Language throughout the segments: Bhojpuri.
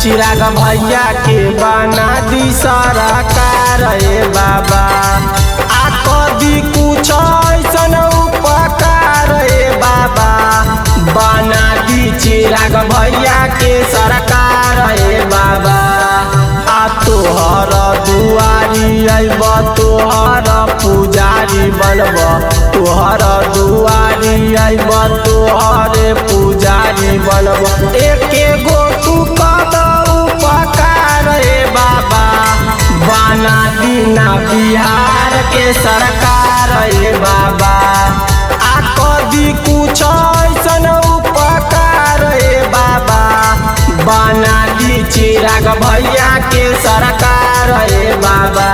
चिराग भैया के बना दी सरकार ए बाबा। आ कदी कुछ ऐसन उपकार ए बाबा, बना दी चिराग भैया के सरकार ए बाबा। आ तोहर दुआरी अइब, तोहर पुजारी बनब, तोहर दुआरी अइब, तोहर पुजारी बनब। एके गो तू कद उपकार ए बाबा, बना दीना बिहार के सरकार ए बाबा। आ कदी कुछ ऐसन उपकार ए बाबा, बना दी चिराग भैया के सरकार ए बाबा।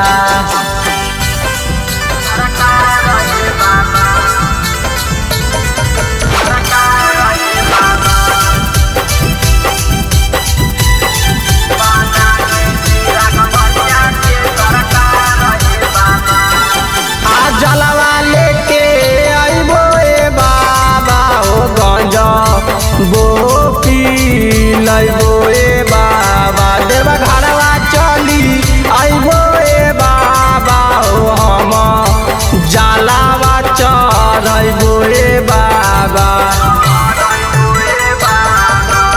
जलवा लेके आइबो ए बाबा, हो गंजा बो पी लइबो ए बाबा। देवा घरवा चली आइबो ए बाबा, हो हम जलावा चढ़इबो ए बाबा।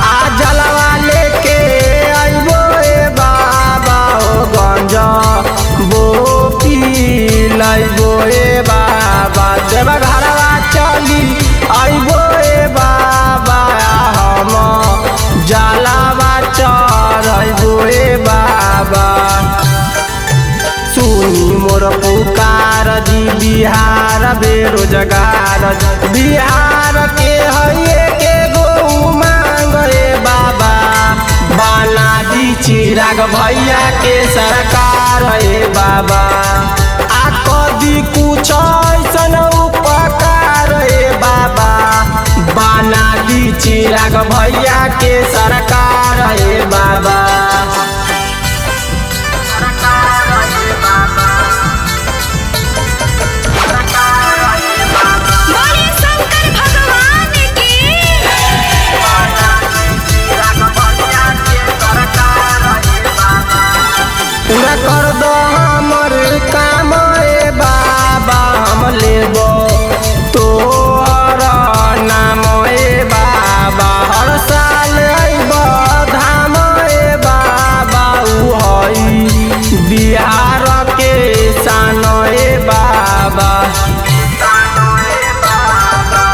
आ जलवा लेके आइबो ए बाबा, हो गंजा बो पी लइबो ए बाबा। देवा घरवा चली आइबो ए बाबा, हम जलावा चढ़इबो ए बाबा। सुनी मोर पुकार जी बिहार बेरोजगार, बिहार के है के गो मांग ए बाबा। बना दी चिराग भैया के सरकार ए बाबा। आ कदी कुछ ऐसन उपकार ए बाबा, बना दी चिराग भैया के सरकार ए बाबा। बोले शंकर भगवान की। पूरा कर दो हमर काम ए बाबा, हम लेबो तोहर नाम ए बाबा। हर साल अइब धाम ए बाबा, उ हई बिहार के शान ए बाबा।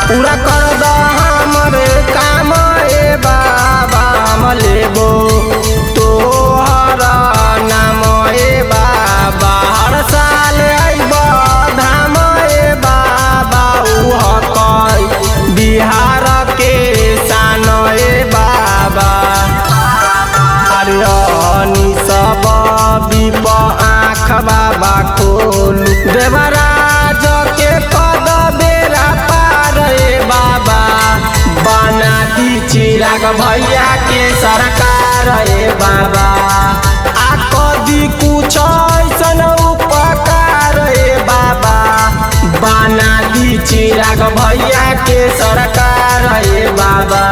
पूरा कर दो हमर काम ए बाबा, हम लेबो तोहर नाम ए बाबा। हर साल अइब धाम ए बाबा, उ हई बिहार के शान ए बाबा। अरियनी सब विप आँख बाबा खोलू, देवराज के पद बेरा पार ए बाबा। बना दी चिराग भैया के सरकार ए बाबा। आ कदी कुछ ऐसन उपकार ए बाबा, बना दी चिराग भैया के सरकार ए बाबा।